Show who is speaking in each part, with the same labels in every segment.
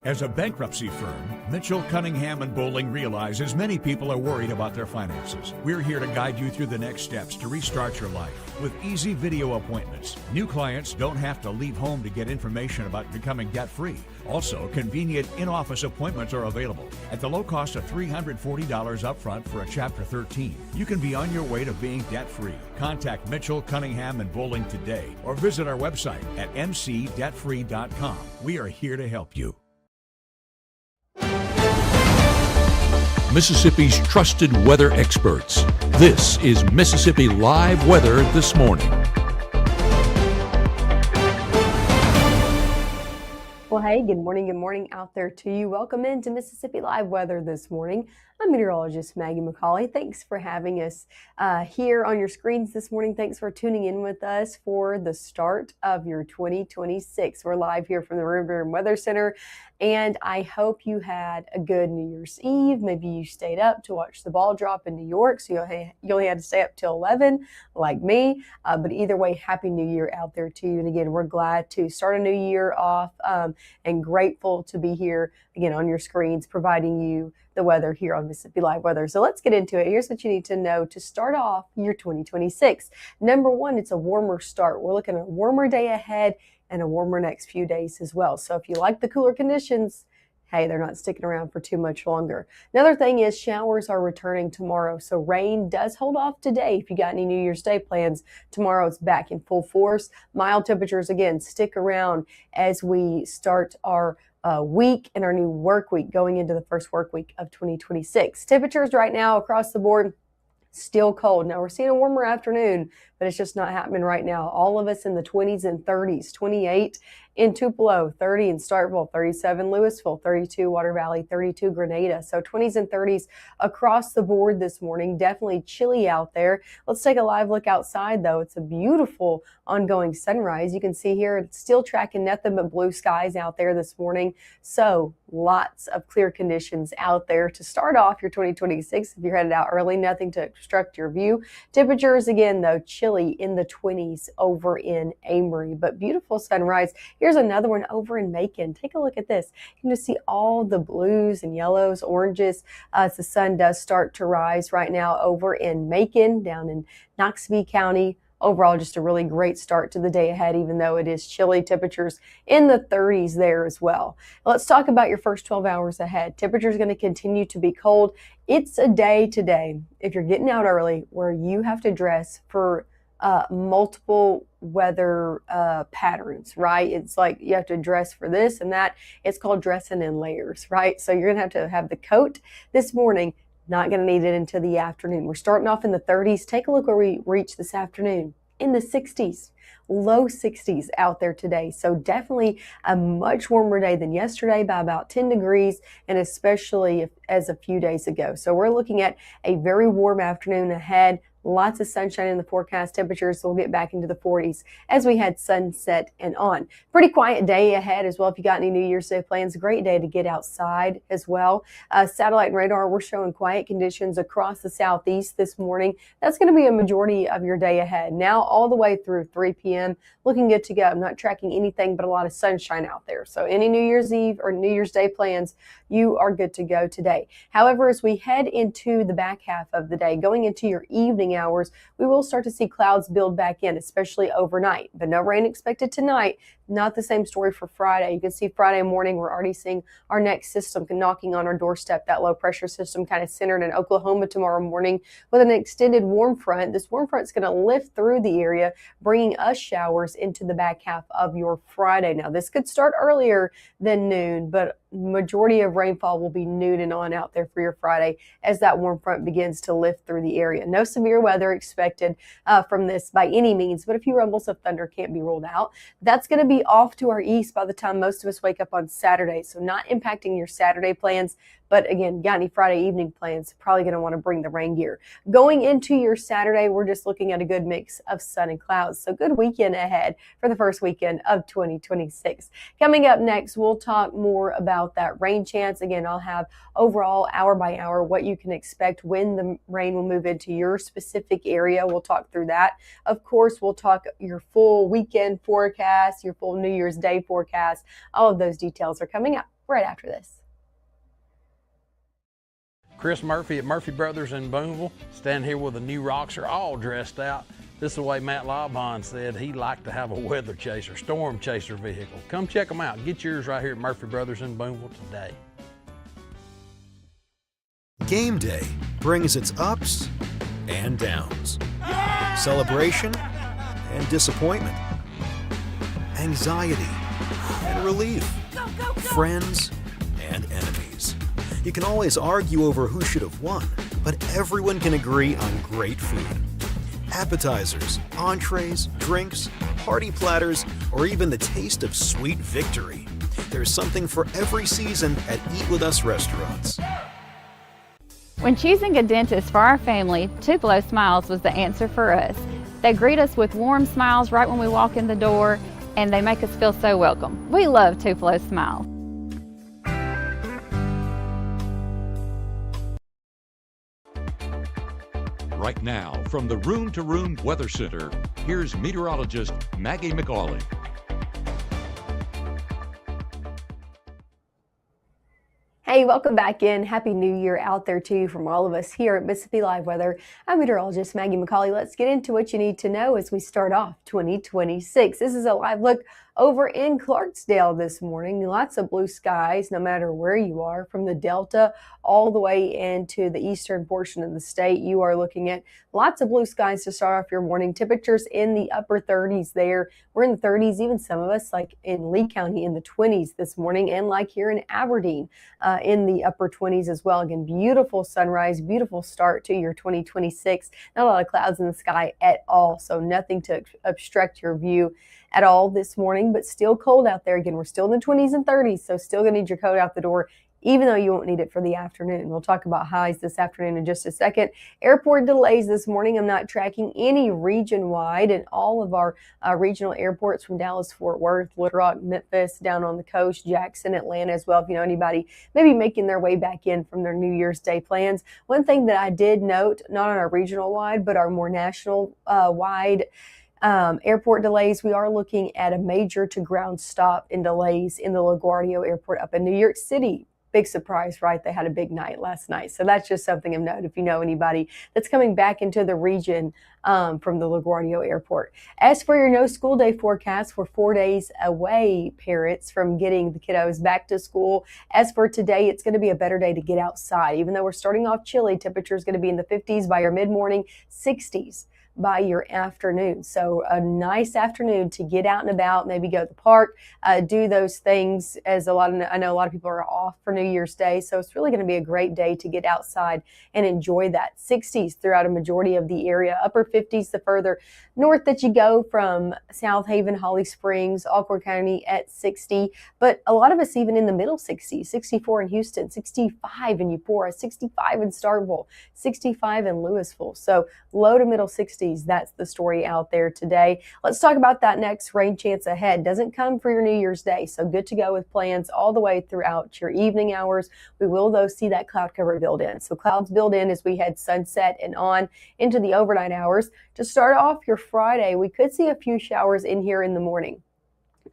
Speaker 1: As a bankruptcy firm, Mitchell, Cunningham, and Bowling realizes many people are worried about their finances. We're here to guide you through the next steps to restart your life with easy video appointments. New clients don't have to leave home to get information about becoming debt-free. Also, convenient in-office appointments are available at the low cost of $340 upfront for a Chapter 13. You can be on your way to being debt-free. Contact Mitchell, Cunningham, and Bowling today or visit our website at mcdebtfree.com. We are here to help you.
Speaker 2: Mississippi's trusted weather experts. This is Mississippi Live Weather This Morning.
Speaker 3: Well, hey, good morning out there to you. Welcome into Mississippi Live Weather This Morning. I'm meteorologist Maggye McCauley. Thanks for having us here on your screens this morning. Thanks for tuning in with us for the start of your 2026. We're live here from the River Weather Center, and I hope you had a good New Year's Eve. Maybe you stayed up to watch the ball drop in New York, so you only had to stay up till 11 like me. But either way, Happy New Year out there to you. And again, we're glad to start a new year off and grateful to be here again on your screens, providing you the weather here on Mississippi Live Weather. So let's get into it. Here's what you need to know to start off your 2026. Number one, it's a warmer start. We're looking at a warmer day ahead and a warmer next few days as well. So if you like the cooler conditions, hey, they're not sticking around for too much longer. Another thing is showers are returning tomorrow. So rain does hold off today. If you got any New Year's Day plans, tomorrow it's back in full force. Mild temperatures, again, stick around as we start our week and our new work week going into the first work week of 2026. Temperatures right now across the board, still cold. Now we're seeing a warmer afternoon, but it's just not happening right now. All of us in the 20s and 30s, 28 in Tupelo, 30 in Starkville, 37 Louisville, 32 Water Valley, 32 Grenada. So 20s and 30s across the board this morning. Definitely chilly out there. Let's take a live look outside though. It's a beautiful ongoing sunrise. You can see here it's still tracking nothing but blue skies out there this morning. So lots of clear conditions out there to start off your 2026. If you're headed out early, nothing to obstruct your view. Temperatures again though, chilly in the 20s over in Amory, but beautiful sunrise. Here's another one over in Macon. Take a look at this. You can just see all the blues and yellows, oranges as the sun does start to rise right now over in Macon, down in Knoxville County. Overall, just a really great start to the day ahead, even though it is chilly. Temperatures in the 30s there as well. Let's talk about your first 12 hours ahead. Temperatures going to continue to be cold. It's a day today, if you're getting out early, where you have to dress for multiple weather patterns, right? It's like you have to dress for this and that. It's called dressing in layers, right? So you're going to have the coat this morning. Not going to need it until the afternoon. We're starting off in the 30s. Take a look where we reach this afternoon. In the 60s, low 60s out there today. So definitely a much warmer day than yesterday by about 10 degrees, and especially as a few days ago. So we're looking at a very warm afternoon ahead. Lots of sunshine in the forecast. Temperatures will get back into the 40s as we head sunset and on. Pretty quiet day ahead as well. If you got any New Year's Day plans, a great day to get outside as well. Satellite and radar, we're showing quiet conditions across the southeast this morning. That's going to be a majority of your day ahead. Now all the way through 3 p.m. looking good to go. I'm not tracking anything but a lot of sunshine out there. So any New Year's Eve or New Year's Day plans, you are good to go today. However, as we head into the back half of the day, going into your evening hours, we will start to see clouds build back in, especially overnight. But no rain expected tonight. Not the same story for Friday. You can see Friday morning, we're already seeing our next system knocking on our doorstep, that low pressure system kind of centered in Oklahoma tomorrow morning with an extended warm front. This warm front is going to lift through the area, bringing us showers into the back half of your Friday. Now, this could start earlier than noon, but majority of rainfall will be noon and on out there for your Friday as that warm front begins to lift through the area. No severe weather expected from this by any means, but a few rumbles of thunder can't be ruled out. That's going to be off to our east by the time most of us wake up on Saturday, so not impacting your Saturday plans. But again, got any Friday evening plans, probably going to want to bring the rain gear. Going into your Saturday, we're just looking at a good mix of sun and clouds. So good weekend ahead for the first weekend of 2026. Coming up next, we'll talk more about that rain chance. Again, I'll have overall hour by hour what you can expect when the rain will move into your specific area. We'll talk through that. Of course, we'll talk your full weekend forecast, your full New Year's Day forecast. All of those details are coming up right after this.
Speaker 4: Chris Murphy at Murphy Brothers in Boonville, standing here with a new Roxer, all dressed out. This is the way Matt Laubon said he'd like to have a weather chaser, storm chaser vehicle. Come check them out. Get yours right here at Murphy Brothers in Boonville today.
Speaker 5: Game day brings its ups and downs, celebration and disappointment, anxiety and relief, friends and enemies. You can always argue over who should have won, but everyone can agree on great food. Appetizers, entrees, drinks, party platters, or even the taste of sweet victory. There's something for every season at Eat With Us restaurants.
Speaker 6: When choosing a dentist for our family, Tupelo Smiles was the answer for us. They greet us with warm smiles right when we walk in the door, and they make us feel so welcome. We love Tupelo Smiles.
Speaker 2: Right now, from the Room to Room Weather Center, here's meteorologist Maggye McCauley.
Speaker 3: Hey, welcome back in. Happy New Year out there to you from all of us here at Mississippi Live Weather. I'm meteorologist Maggye McCauley. Let's get into what you need to know as we start off 2026. This is a live look over in Clarksdale this morning. Lots of blue skies no matter where you are, from the Delta all the way into the eastern portion of the state. You are looking at lots of blue skies to start off your morning. Temperatures in the upper 30s there. We're in the 30s, even some of us like in Lee County in the 20s this morning, and like here in Aberdeen in the upper 20s as well. Again, beautiful sunrise, beautiful start to your 2026. Not a lot of clouds in the sky at all, so nothing to obstruct your view at all this morning, but still cold out there. Again, we're still in the 20s and 30s, so still going to need your coat out the door, even though you won't need it for the afternoon. We'll talk about highs this afternoon in just a second. Airport delays this morning. I'm not tracking any region-wide, and all of our regional airports from Dallas, Fort Worth, Little Rock, Memphis, down on the coast, Jackson, Atlanta as well. If you know anybody maybe making their way back in from their New Year's Day plans. One thing that I did note, not on our regional-wide, but our more national-wide airport delays, we are looking at a major to ground stop in delays in the LaGuardia Airport up in New York City. Big surprise, right? They had a big night last night. So that's just something of note if you know anybody that's coming back into the region from the LaGuardia Airport. As for your no school day forecast, we're 4 days away, parents, from getting the kiddos back to school. As for today, it's going to be a better day to get outside. Even though we're starting off chilly, temperature is going to be in the 50s by your mid-morning, 60s by your afternoon. So a nice afternoon to get out and about, maybe go to the park, do those things, as I know a lot of people are off for New Year's Day. So it's really going to be a great day to get outside and enjoy that. 60s throughout a majority of the area, upper 50s the further north that you go, from South Haven, Holly Springs, Alcorn County at 60, but a lot of us even in the middle 60s, 64 in Houston, 65 in Eupora, 65 in Starkville, 65 in Louisville. So low to middle 60s. That's the story out there today. Let's talk about that next rain chance ahead. Doesn't come for your New Year's Day, so good to go with plans all the way throughout your evening hours. We will, though, see that cloud cover build in. So clouds build in as we head sunset and on into the overnight hours. To start off your Friday, we could see a few showers in here in the morning.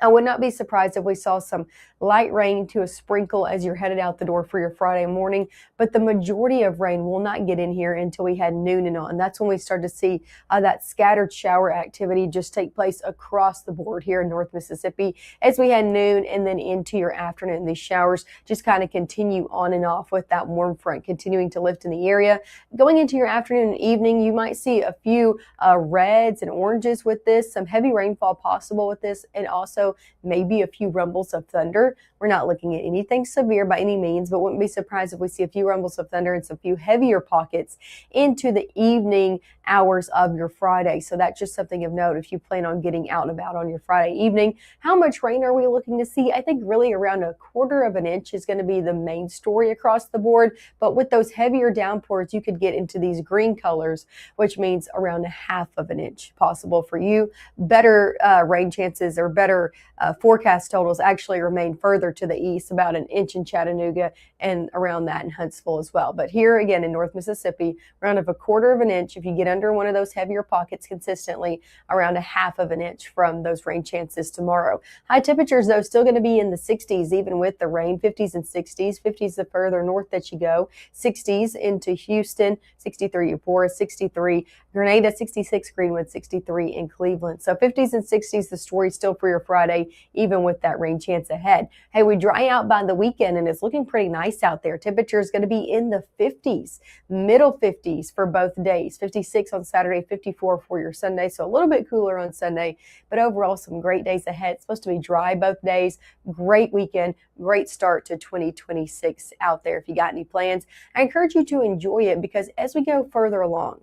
Speaker 3: I would not be surprised if we saw some light rain to a sprinkle as you're headed out the door for your Friday morning, but the majority of rain will not get in here until we head noon and on. That's when we start to see that scattered shower activity just take place across the board here in North Mississippi as we head noon and then into your afternoon. These showers just kind of continue on and off with that warm front continuing to lift in the area. Going into your afternoon and evening, you might see a few reds and oranges with this, some heavy rainfall possible with this, and also maybe a few rumbles of thunder. We're not looking at anything severe by any means, but wouldn't be surprised if we see a few rumbles of thunder and some few heavier pockets into the evening hours of your Friday. So that's just something of note if you plan on getting out and about on your Friday evening. How much rain are we looking to see? I think really around 1/4 of an inch is going to be the main story across the board. But with those heavier downpours, you could get into these green colors, which means around 1/2 of an inch possible for you. Better rain chances, or better forecast totals actually remain further to the east, about an inch in Chattanooga and around that in Huntsville as well. But here again in North Mississippi, around a quarter of an inch. If you get under one of those heavier pockets consistently, around a half of an inch from those rain chances tomorrow. High temperatures, though, still going to be in the 60s, even with the rain. 50s and 60s. 50s the further north that you go. 60s into Houston, 63 Eupora, 63 Grenada, 66 Greenwood, 63 in Cleveland. So 50s and 60s, the story still for your Friday, even with that rain chance ahead. Hey, we dry out by the weekend, and it's looking pretty nice out there. Temperature is going to be in the 50s, middle 50s for both days. 56 on Saturday, 54 for your Sunday. So a little bit cooler on Sunday, but overall some great days ahead. It's supposed to be dry both days. Great weekend, great start to 2026 out there. If you got any plans, I encourage you to enjoy it, because as we go further along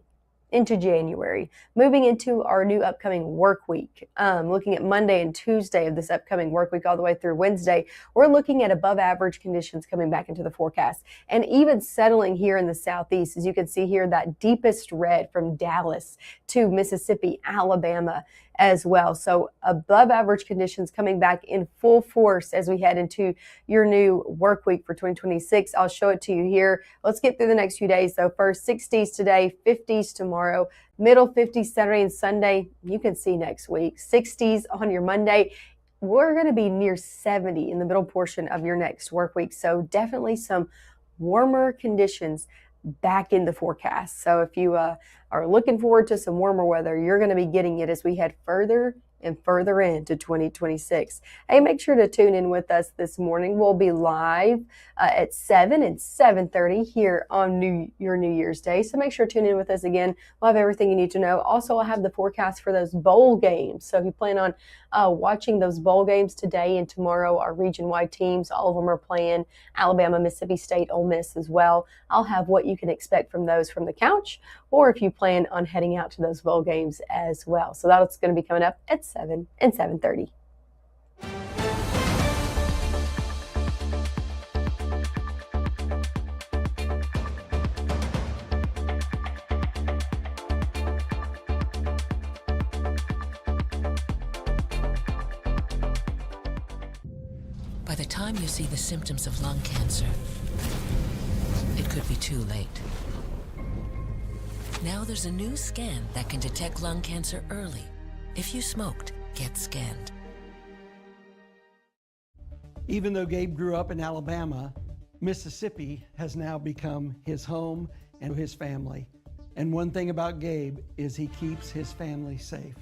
Speaker 3: into January, moving into our new upcoming work week, looking at Monday and Tuesday of this upcoming work week all the way through Wednesday, we're looking at above average conditions coming back into the forecast, and even settling here in the southeast. As you can see here, that deepest red from Dallas to Mississippi, Alabama as well. So above average conditions coming back in full force as we head into your new work week for 2026. I'll show it to you here. Let's get through the next few days though. First, 60s today, 50s tomorrow, middle 50s Saturday and Sunday. You can see next week. 60s on your Monday. We're going to be near 70 in the middle portion of your next work week. So definitely some warmer conditions back in the forecast. So if you are looking forward to some warmer weather, you're going to be getting it as we head further and further into 2026. Hey, make sure to tune in with us this morning. We'll be live at 7 and 7:30 here on your New Year's Day. So make sure to tune in with us again. We'll have everything you need to know. Also, I'll have the forecast for those bowl games. So if you plan on watching those bowl games today and tomorrow, our region-wide teams, all of them are playing. Alabama, Mississippi State, Ole Miss as well. I'll have what you can expect from those from the couch, or if you plan on heading out to those bowl games as well. So that's going to be coming up at 7 and 7:30.
Speaker 7: By the time you see the symptoms of lung cancer, it could be too late. Now there's a new scan that can detect lung cancer early. If you smoked, get scanned.
Speaker 8: Even though Gabe grew up in Alabama, Mississippi has now become his home and his family. And one thing about Gabe is he keeps his family safe.